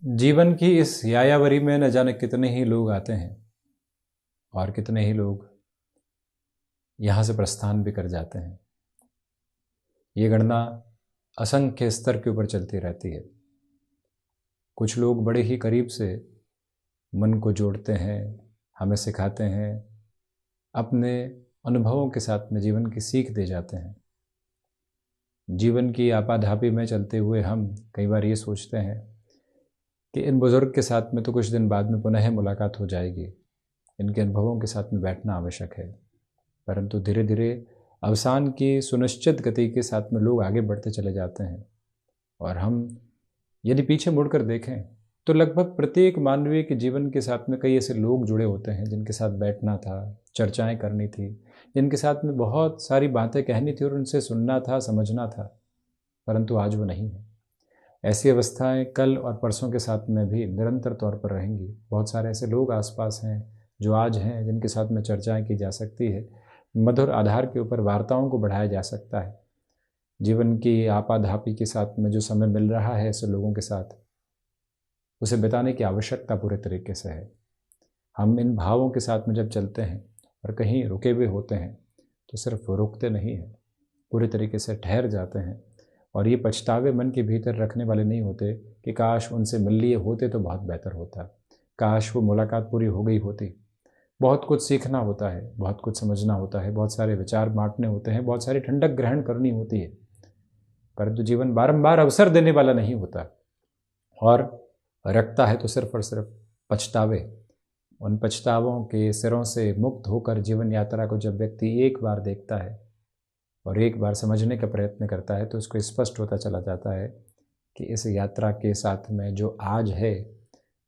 जीवन की इस यायावरी में न जाने कितने ही लोग आते हैं और कितने ही लोग यहाँ से प्रस्थान भी कर जाते हैं। ये गणना असंख्य स्तर के ऊपर चलती रहती है। कुछ लोग बड़े ही करीब से मन को जोड़ते हैं, हमें सिखाते हैं, अपने अनुभवों के साथ में जीवन की सीख दे जाते हैं। जीवन की आपाधापी में चलते हुए हम कई बार ये सोचते हैं कि इन बुज़ुर्ग के साथ में तो कुछ दिन बाद में पुनः मुलाकात हो जाएगी, इनके अनुभवों के साथ में बैठना आवश्यक है। परंतु धीरे धीरे अवसान की सुनिश्चित गति के साथ में लोग आगे बढ़ते चले जाते हैं और हम यदि पीछे मुड़कर देखें तो लगभग प्रत्येक मानवीय के जीवन के साथ में कई ऐसे लोग जुड़े होते हैं जिनके साथ बैठना था, चर्चाएं करनी थी, जिनके साथ में बहुत सारी बातें कहनी थी और उनसे सुनना था, समझना था, परंतु आज वो नहीं है। ऐसी अवस्थाएं कल और परसों के साथ में भी निरंतर तौर पर रहेंगी। बहुत सारे ऐसे लोग आसपास हैं जो आज हैं, जिनके साथ में चर्चाएं की जा सकती है, मधुर आधार के ऊपर वार्ताओं को बढ़ाया जा सकता है। जीवन की आपाधापी के साथ में जो समय मिल रहा है ऐसे लोगों के साथ, उसे बिताने की आवश्यकता पूरे तरीके से है। हम इन भावों के साथ में जब चलते हैं और कहीं रुके हुए होते हैं तो सिर्फ रुकते नहीं हैं, पूरे तरीके से ठहर जाते हैं और ये पछतावे मन के भीतर रखने वाले नहीं होते कि काश उनसे मिल लिए होते तो बहुत बेहतर होता, काश वो मुलाकात पूरी हो गई होती। बहुत कुछ सीखना होता है, बहुत कुछ समझना होता है, बहुत सारे विचार बांटने होते हैं, बहुत सारी ठंडक ग्रहण करनी होती है, परंतु जीवन बारंबार अवसर देने वाला नहीं होता और रखता है तो सिर्फ और सिर्फ पछतावे। उन पछतावों के सिरों से मुक्त होकर जीवन यात्रा को जब व्यक्ति एक बार देखता है और एक बार समझने का प्रयत्न करता है तो उसको स्पष्ट होता चला जाता है कि इस यात्रा के साथ में जो आज है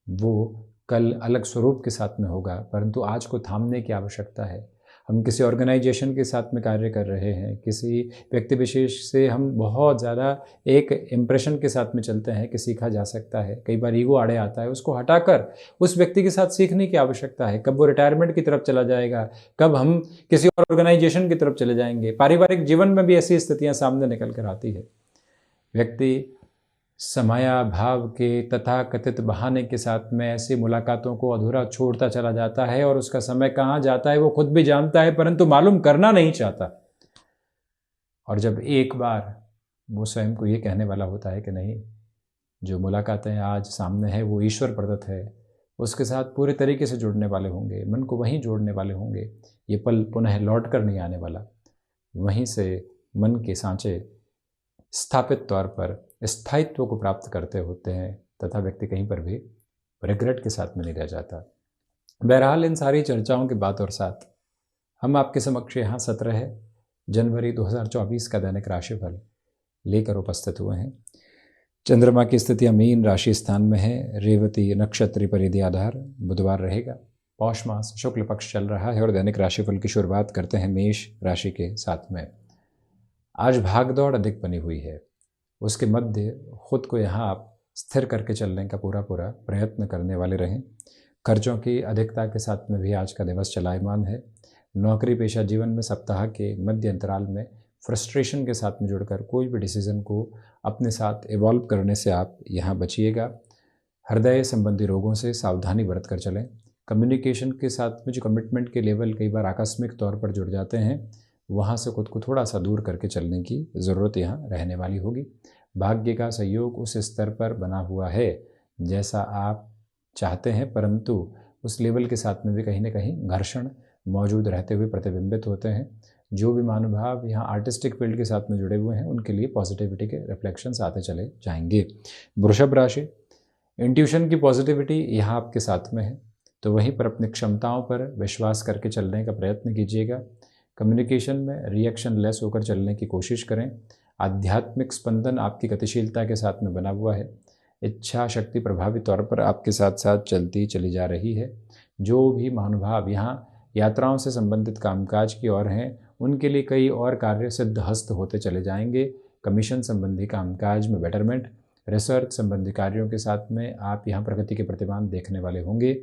वो कल अलग स्वरूप के साथ में होगा, परंतु आज को थामने की आवश्यकता है। हम किसी ऑर्गेनाइजेशन के साथ में कार्य कर रहे हैं, किसी व्यक्ति विशेष से हम बहुत ज़्यादा एक इम्प्रेशन के साथ में चलते हैं कि सीखा जा सकता है। कई बार ईगो आड़े आता है, उसको हटाकर उस व्यक्ति के साथ सीखने की आवश्यकता है। कब वो रिटायरमेंट की तरफ चला जाएगा, कब हम किसी और ऑर्गेनाइजेशन की तरफ चले जाएंगे। पारिवारिक जीवन में भी ऐसी स्थितियाँ सामने निकल कर आती है। व्यक्ति समाया भाव के तथाकथित बहाने के साथ में ऐसी मुलाकातों को अधूरा छोड़ता चला जाता है और उसका समय कहाँ जाता है वो खुद भी जानता है, परंतु मालूम करना नहीं चाहता। और जब एक बार वो स्वयं को ये कहने वाला होता है कि नहीं, जो मुलाकातें आज सामने है वो ईश्वर प्रदत्त है, उसके साथ पूरे तरीके से जुड़ने वाले होंगे, मन को वहीं जोड़ने वाले होंगे, ये पल पुनः लौट कर नहीं आने वाला। वहीं से मन के सांचे स्थापित तौर पर स्थायित्व को प्राप्त करते होते हैं तथा व्यक्ति कहीं पर भी रिग्रेट के साथ में नहीं रह जाता। बहरहाल इन सारी चर्चाओं के बाद और साथ हम आपके समक्ष यहाँ 17 जनवरी 2024 का दैनिक राशिफल लेकर उपस्थित हुए हैं। चंद्रमा की स्थितियाँ मीन राशि स्थान में है, रेवती नक्षत्र परिधि आधार, बुधवार रहेगा, पौष मास शुक्ल पक्ष चल रहा है और दैनिक राशिफल की शुरुआत करते हैं मेष राशि के साथ में। आज भागदौड़ अधिक बनी हुई है, उसके मध्य खुद को यहाँ आप स्थिर करके चलने का पूरा प्रयत्न करने वाले रहें। खर्चों की अधिकता के साथ में भी आज का दिवस चलायमान है। नौकरी पेशा जीवन में सप्ताह के मध्य अंतराल में फ्रस्ट्रेशन के साथ में जुड़कर कोई भी डिसीज़न को अपने साथ इवॉल्व करने से आप यहाँ बचिएगा। हृदय संबंधी रोगों से सावधानी बरत कर चलें। कम्युनिकेशन के साथ में जो कमिटमेंट के लेवल कई बार आकस्मिक तौर पर जुड़ जाते हैं, वहाँ से खुद को थोड़ा सा दूर करके चलने की ज़रूरत यहाँ रहने वाली होगी। भाग्य का सहयोग उस स्तर पर बना हुआ है जैसा आप चाहते हैं, परंतु उस लेवल के साथ में भी कहीं ना कहीं घर्षण मौजूद रहते हुए प्रतिबिंबित होते हैं। जो भी महानुभाव यहाँ आर्टिस्टिक फील्ड के साथ में जुड़े हुए हैं उनके लिए पॉजिटिविटी के रिफ्लेक्शंस आते चले जाएंगे। वृषभ राशि, इंट्यूशन की पॉजिटिविटी यहाँ आपके साथ में है, तो वहीं पर अपनी क्षमताओं पर विश्वास करके चलने का प्रयत्न कीजिएगा। कम्युनिकेशन में रिएक्शन लेस होकर चलने की कोशिश करें। आध्यात्मिक स्पंदन आपकी गतिशीलता के साथ में बना हुआ है। इच्छा शक्ति प्रभावी तौर पर आपके साथ साथ चलती चली जा रही है। जो भी महानुभाव यहाँ यात्राओं से संबंधित कामकाज की ओर हैं उनके लिए कई और कार्य सिद्धहस्त होते चले जाएंगे। कमीशन संबंधी कामकाज में बेटरमेंट, रिसर्च संबंधी कार्यों के साथ में आप यहाँ प्रगति के प्रतिमान देखने वाले होंगे।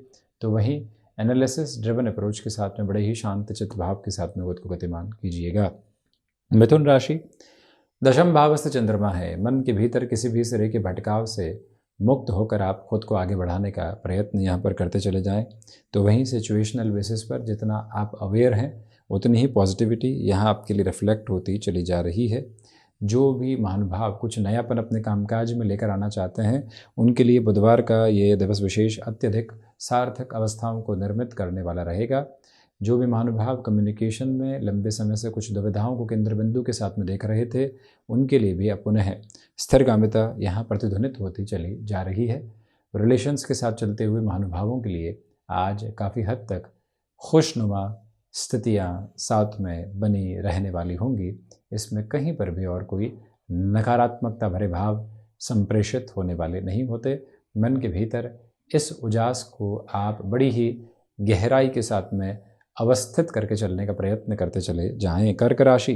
तो वहीं एनालिसिस ड्रिवन अप्रोच के साथ में बड़े ही शांत चित्त भाव के साथ में खुद को गतिमान कीजिएगा। मिथुन राशि, दशम भावस्थ चंद्रमा है। मन के भीतर किसी भी तरह के भटकाव से मुक्त होकर आप खुद को आगे बढ़ाने का प्रयत्न यहाँ पर करते चले जाएं। तो वहीं सिचुएशनल बेसिस पर जितना आप अवेयर हैं उतनी ही पॉजिटिविटी यहाँ आपके लिए रिफ्लेक्ट होती चली जा रही है। जो भी महानुभाव कुछ नयापन अपने कामकाज में लेकर आना चाहते हैं उनके लिए बुधवार का ये दिवस विशेष अत्यधिक सार्थक अवस्थाओं को निर्मित करने वाला रहेगा। जो भी महानुभाव कम्युनिकेशन में लंबे समय से कुछ दुविधाओं को केंद्र बिंदु के साथ में देख रहे थे उनके लिए भी अब पुनः स्थिरगामिता यहाँ प्रतिध्वनित होती चली जा रही है। रिलेशंस के साथ चलते हुए महानुभावों के लिए आज काफ़ी हद तक खुशनुमा स्थितियाँ साथ में बनी रहने वाली होंगी। इसमें कहीं पर भी और कोई नकारात्मकता भरे भाव संप्रेषित होने वाले नहीं होते। मन के भीतर इस उजास को आप बड़ी ही गहराई के साथ में अवस्थित करके चलने का प्रयत्न करते चले जाएं। कर्क राशि,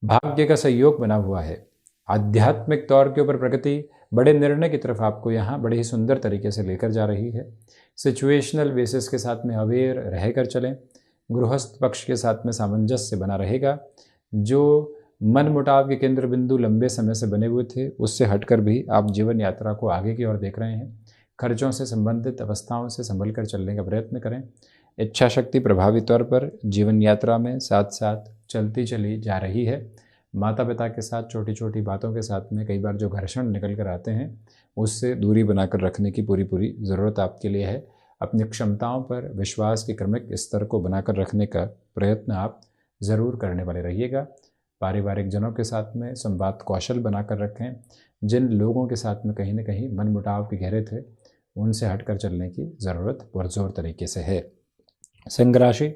भाग्य का सहयोग बना हुआ है। आध्यात्मिक तौर के ऊपर प्रगति बड़े निर्णय की तरफ आपको यहाँ बड़े ही सुंदर तरीके से लेकर जा रही है। सिचुएशनल बेसिस के साथ में अवेयर रहकर चलें। गृहस्थ पक्ष के साथ में सामंजस्य बना रहेगा। जो मन मुटाव के केंद्र बिंदु लंबे समय से बने हुए थे उससे हटकर भी आप जीवन यात्रा को आगे की ओर देख रहे हैं। खर्चों से संबंधित अवस्थाओं से संभल कर चलने का प्रयत्न करें। इच्छा शक्ति प्रभावी तौर पर जीवन यात्रा में साथ साथ चलती चली जा रही है। माता पिता के साथ छोटी छोटी बातों के साथ में कई बार जो घर्षण निकल कर आते हैं उससे दूरी बनाकर रखने की पूरी ज़रूरत आपके लिए है। अपनी क्षमताओं पर विश्वास के क्रमिक स्तर को बनाकर रखने का प्रयत्न आप ज़रूर करने वाले रहिएगा। पारिवारिक जनों के साथ में संवाद कौशल बनाकर रखें। जिन लोगों के साथ में कहीं न कहीं मनमुटाव के घेरे थे उनसे हटकर चलने की ज़रूरत पुरजोर तरीके से है। सिंह राशि,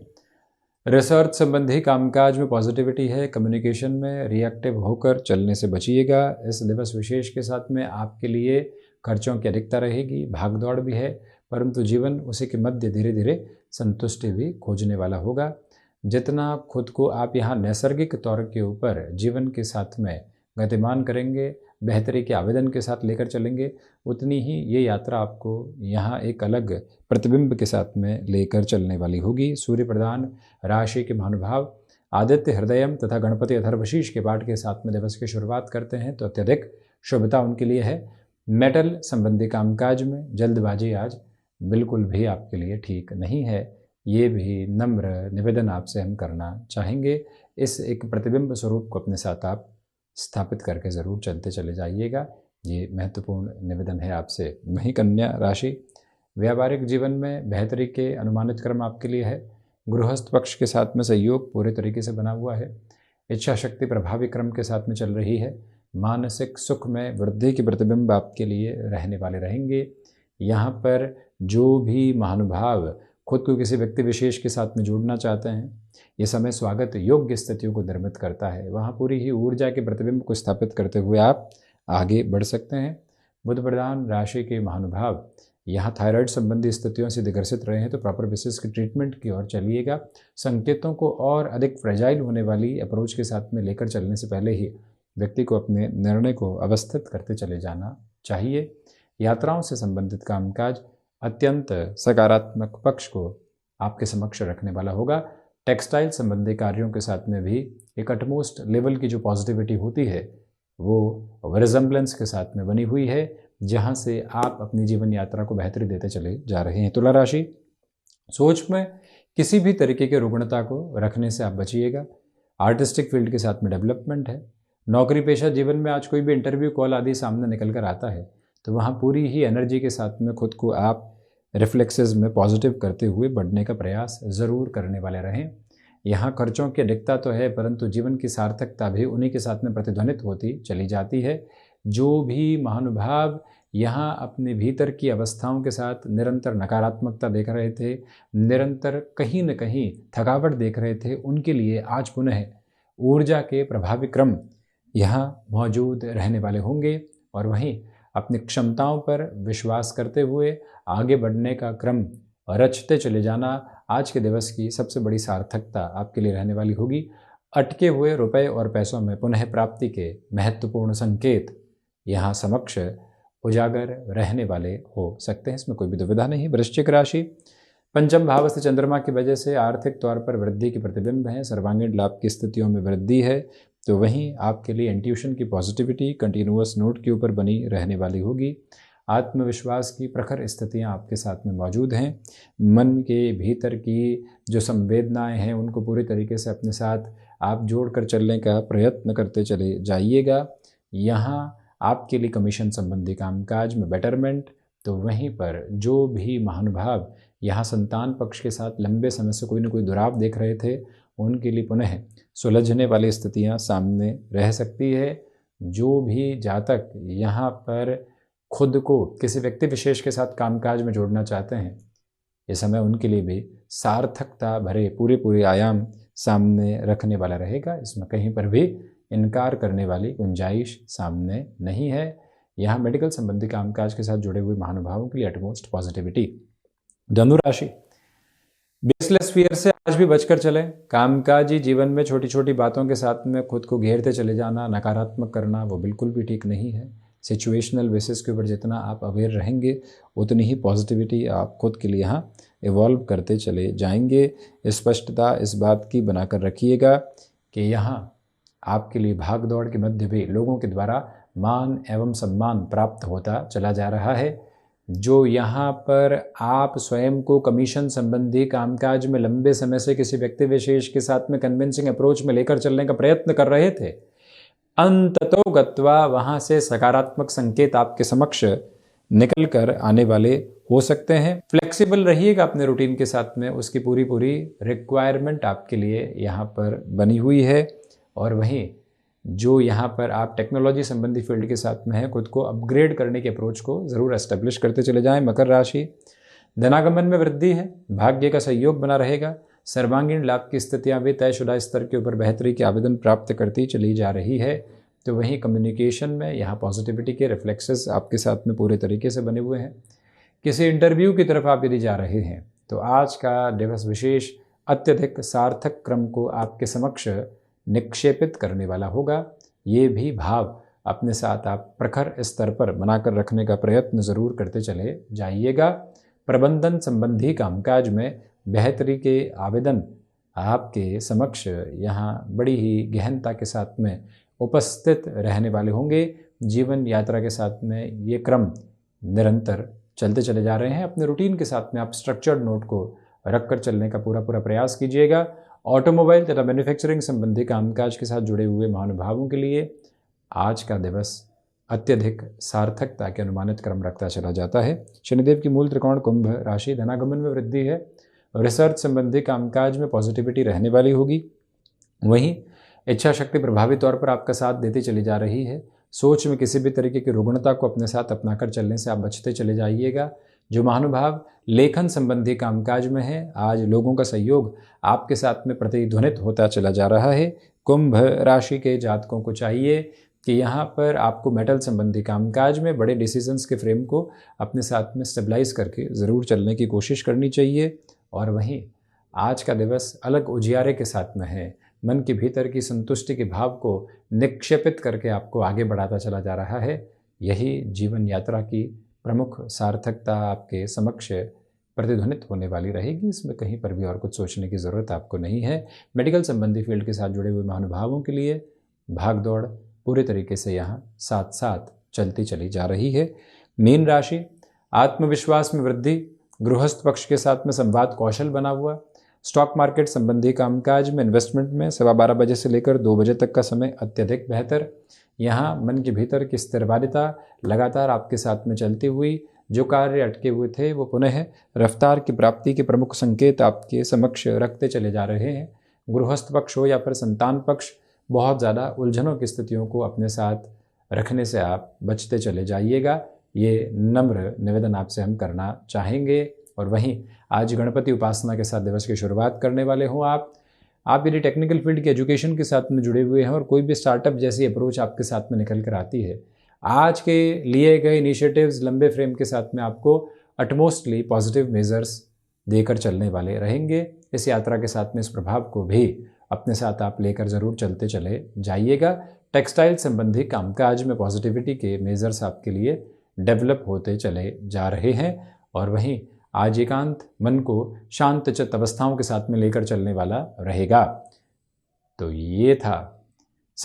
रिसर्च संबंधी कामकाज में पॉजिटिविटी है। कम्युनिकेशन में रिएक्टिव होकर चलने से बचिएगा। इस दिवस विशेष के साथ में आपके लिए खर्चों की अधिकता रहेगी, भागदौड़ भी है, परंतु जीवन उसी के मध्य धीरे धीरे संतुष्टि भी खोजने वाला होगा। जितना खुद को आप यहाँ नैसर्गिक तौर के ऊपर जीवन के साथ में गतिमान करेंगे, बेहतरी के आवेदन के साथ लेकर चलेंगे, उतनी ही ये यात्रा आपको यहाँ एक अलग प्रतिबिंब के साथ में लेकर चलने वाली होगी। सूर्य प्रधान राशि के महानुभाव आदित्य हृदयम तथा गणपति अथर्वशीष के पाठ के साथ में दिवस की शुरुआत करते हैं तो अत्यधिक शुभता उनके लिए है। मेटल संबंधी कामकाज में जल्दबाजी आज बिल्कुल भी आपके लिए ठीक नहीं है। ये भी नम्र निवेदन आपसे हम करना चाहेंगे। इस एक प्रतिबिंब स्वरूप को अपने साथ आप स्थापित करके ज़रूर चलते चले जाइएगा। ये महत्वपूर्ण निवेदन है आपसे। वहीं कन्या राशि, व्यावहारिक जीवन में बेहतरी के अनुमानित क्रम आपके लिए है। गृहस्थ पक्ष के साथ में सहयोग पूरे तरीके से बना हुआ है। इच्छा शक्ति प्रभावी क्रम के साथ में चल रही है। मानसिक सुख में वृद्धि के प्रतिबिंब आपके लिए रहने वाले रहेंगे। यहाँ पर जो भी महानुभाव खुद को किसी व्यक्ति विशेष के साथ में जोड़ना चाहते हैं, ये समय स्वागत योग्य स्थितियों को निर्मित करता है। वहाँ पूरी ही ऊर्जा के प्रतिबिंब को स्थापित करते हुए आप आगे बढ़ सकते हैं। बुध प्रधान राशि के महानुभाव यहाँ थायराइड संबंधी स्थितियों से दिग्रसित रहे हैं तो प्रॉपर बेसिस के ट्रीटमेंट की ओर चलिएगा। संकेतों को और अधिक फ्रेजाइल होने वाली अप्रोच के साथ में लेकर चलने से पहले ही व्यक्ति को अपने निर्णय को अवस्थित करते चले जाना चाहिए। यात्राओं से संबंधित कामकाज अत्यंत सकारात्मक पक्ष को आपके समक्ष रखने वाला होगा। टेक्सटाइल संबंधी कार्यों के साथ में भी एक अटमोस्ट लेवल की जो पॉजिटिविटी होती है वो रिजेम्बलेंस के साथ में बनी हुई है, जहां से आप अपनी जीवन यात्रा को बेहतरी देते चले जा रहे हैं। तुला राशि, सोच में किसी भी तरीके के रुग्णता को रखने से आप बचिएगा। आर्टिस्टिक फील्ड के साथ में डेवलपमेंट है। नौकरी पेशा जीवन में आज कोई भी इंटरव्यू कॉल आदि सामने निकल कर आता है तो वहाँ पूरी ही एनर्जी के साथ में खुद को आप रिफ्लेक्सेस में पॉजिटिव करते हुए बढ़ने का प्रयास ज़रूर करने वाले रहें। यहाँ खर्चों की अधिकता तो है परंतु जीवन की सार्थकता भी उन्हीं के साथ में प्रतिध्वनित होती चली जाती है। जो भी महानुभाव यहाँ अपने भीतर की अवस्थाओं के साथ निरंतर नकारात्मकता देख रहे थे, निरंतर कहीं न कहीं थकावट देख रहे थे, उनके लिए आज पुनः ऊर्जा के प्रभावी क्रम यहाँ मौजूद रहने वाले होंगे और वहीं अपनी क्षमताओं पर विश्वास करते हुए आगे बढ़ने का क्रम रचते चले जाना आज के दिवस की सबसे बड़ी सार्थकता आपके लिए रहने वाली होगी। अटके हुए रुपए और पैसों में पुनः प्राप्ति के महत्वपूर्ण संकेत यहाँ समक्ष उजागर रहने वाले हो सकते हैं, इसमें कोई भी दुविधा नहीं। वृश्चिक राशि, पंचम भाव से चंद्रमा की वजह से आर्थिक तौर पर वृद्धि के प्रतिबिंब हैं। सर्वांगीण लाभ की स्थितियों में वृद्धि है तो वहीं आपके लिए इंट्यूशन की पॉजिटिविटी कंटिन्यूअस नोट के ऊपर बनी रहने वाली होगी। आत्मविश्वास की प्रखर स्थितियां आपके साथ में मौजूद हैं। मन के भीतर की जो संवेदनाएं हैं उनको पूरी तरीके से अपने साथ आप जोड़कर चलने का प्रयत्न करते चले जाइएगा। यहाँ आपके लिए कमीशन संबंधी कामकाज में बेटरमेंट, तो वहीं पर जो भी महानुभाव यहाँ संतान पक्ष के साथ लंबे समय से कोई न कोई दुराव देख रहे थे, उनके लिए पुनः सुलझने वाली स्थितियाँ सामने रह सकती है। जो भी जातक यहाँ पर खुद को किसी व्यक्ति विशेष के साथ कामकाज में जोड़ना चाहते हैं, ये समय उनके लिए भी सार्थकता भरे पूरे आयाम सामने रखने वाला रहेगा। इसमें कहीं पर भी इनकार करने वाली गुंजाइश सामने नहीं है। यहाँ मेडिकल संबंधी कामकाज के साथ जुड़े हुए महानुभावों के लिए एटमोस्ट पॉजिटिविटी। धनु राशि, बेसलेस फियर से आज भी बचकर चलें। कामकाजी जीवन में छोटी छोटी बातों के साथ में खुद को घेरते चले जाना, नकारात्मक करना, वो बिल्कुल भी ठीक नहीं है। सिचुएशनल बेसिस के ऊपर जितना आप अवेयर रहेंगे उतनी ही पॉजिटिविटी आप खुद के लिए यहाँ इवॉल्व करते चले जाएंगे। स्पष्टता इस बात की बनाकर रखिएगा कि यहाँ आपके लिए भाग दौड़ के मध्य भी लोगों के द्वारा मान एवं सम्मान प्राप्त होता चला जा रहा है। जो यहाँ पर आप स्वयं को कमीशन संबंधी कामकाज में लंबे समय से किसी व्यक्ति विशेष के साथ में कन्विंसिंग अप्रोच में लेकर चलने का प्रयत्न कर रहे थे, अंततो गत्वा वहाँ से सकारात्मक संकेत आपके समक्ष निकल कर आने वाले हो सकते हैं। फ्लेक्सिबल रहिएगा अपने रूटीन के साथ में, उसकी पूरी रिक्वायरमेंट आपके लिए यहाँ पर बनी हुई है। और वहीं जो यहाँ पर आप टेक्नोलॉजी संबंधी फील्ड के साथ में हैं, खुद को अपग्रेड करने के अप्रोच को ज़रूर एस्टेब्लिश करते चले जाएं। मकर राशि, धनागमन में वृद्धि है, भाग्य का सहयोग बना रहेगा। सर्वांगीण लाभ की स्थितियाँ भी तयशुदा स्तर के ऊपर बेहतरी के आवेदन प्राप्त करती चली जा रही है। तो वहीं कम्युनिकेशन में यहाँ पॉजिटिविटी के रिफ्लेक्सेस आपके साथ में पूरे तरीके से बने हुए हैं। किसी इंटरव्यू की तरफ आप यदि जा रहे हैं तो आज का दिवस विशेष अत्यधिक सार्थक क्रम को आपके समक्ष निक्षेपित करने वाला होगा। ये भी भाव अपने साथ आप प्रखर स्तर पर बनाकर रखने का प्रयत्न ज़रूर करते चले जाइएगा। प्रबंधन संबंधी कामकाज में बेहतरी के आवेदन आपके समक्ष यहाँ बड़ी ही गहनता के साथ में उपस्थित रहने वाले होंगे। जीवन यात्रा के साथ में ये क्रम निरंतर चलते चले जा रहे हैं। अपने रूटीन के साथ में आप स्ट्रक्चर्ड नोट को रखकर चलने का पूरा प्रयास कीजिएगा। ऑटोमोबाइल तथा मैन्युफैक्चरिंग संबंधी कामकाज के साथ जुड़े हुए महानुभावों के लिए आज का दिवस अत्यधिक सार्थकता के अनुमानित क्रम रखता चला जाता है। शनिदेव की मूल त्रिकोण कुंभ राशि, धनागमन में वृद्धि है। रिसर्च संबंधी कामकाज में पॉजिटिविटी रहने वाली होगी। वहीं इच्छा शक्ति प्रभावी तौर पर आपका साथ देती चली जा रही है। सोच में किसी भी तरीके की रुग्णता को अपने साथ अपनाकर चलने से आप बचते चले जाइएगा। जो महानुभाव लेखन संबंधी कामकाज में है, आज लोगों का सहयोग आपके साथ में प्रतिध्वनित होता चला जा रहा है। कुंभ राशि के जातकों को चाहिए कि यहाँ पर आपको मेटल संबंधी कामकाज में बड़े डिसीजंस के फ्रेम को अपने साथ में स्टेबलाइज करके ज़रूर चलने की कोशिश करनी चाहिए। और वहीं आज का दिवस अलग उजियारे के साथ में है। मन के भीतर की संतुष्टि के भाव को निक्षेपित करके आपको आगे बढ़ाता चला जा रहा है। यही जीवन यात्रा की प्रमुख सार्थकता आपके समक्ष प्रतिध्वनित होने वाली रहेगी। इसमें कहीं पर भी और कुछ सोचने की ज़रूरत आपको नहीं है। मेडिकल संबंधी फील्ड के साथ जुड़े हुए महानुभावों के लिए भाग दौड़ पूरे तरीके से यहाँ साथ साथ चलती चली जा रही है। मीन राशि, आत्मविश्वास में वृद्धि, गृहस्थ पक्ष के साथ में संवाद कौशल बना हुआ। स्टॉक मार्केट संबंधी कामकाज में इन्वेस्टमेंट में 12:15 बजे से लेकर 2 बजे तक का समय अत्यधिक बेहतर। यहाँ मन के भीतर की स्थिरवादिता लगातार आपके साथ में चलती हुई, जो कार्य अटके हुए थे वो पुनः रफ्तार की प्राप्ति के प्रमुख संकेत आपके समक्ष रखते चले जा रहे हैं। गृहस्थ पक्ष हो या फिर संतान पक्ष, बहुत ज़्यादा उलझनों की स्थितियों को अपने साथ रखने से आप बचते चले जाइएगा। ये नम्र निवेदन आपसे हम करना चाहेंगे। और वहीं आज गणपति उपासना के साथ दिवस की शुरुआत करने वाले हों आप यदि टेक्निकल फील्ड के एजुकेशन के साथ में जुड़े हुए हैं और कोई भी स्टार्टअप जैसी अप्रोच आपके साथ में निकल कर आती है, आज के लिए गए इनिशिएटिव्स लंबे फ्रेम के साथ में आपको अटमोस्टली पॉजिटिव मेजर्स देकर चलने वाले रहेंगे। इस यात्रा के साथ में इस प्रभाव को भी अपने साथ आप लेकर ज़रूर चलते चले जाइएगा। टेक्सटाइल संबंधी कामकाज में पॉजिटिविटी के मेजर्स आपके लिए डेवलप होते चले जा रहे हैं। और वहीं आज एकांत मन को शांत चित्त अवस्थाओं के साथ में लेकर चलने वाला रहेगा। तो ये था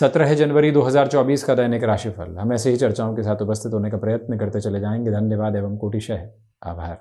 17 जनवरी 2024 का दैनिक राशिफल। हम ऐसे ही चर्चाओं के साथ उपस्थित होने का प्रयत्न करते चले जाएंगे। धन्यवाद एवं कोटिशः आभार।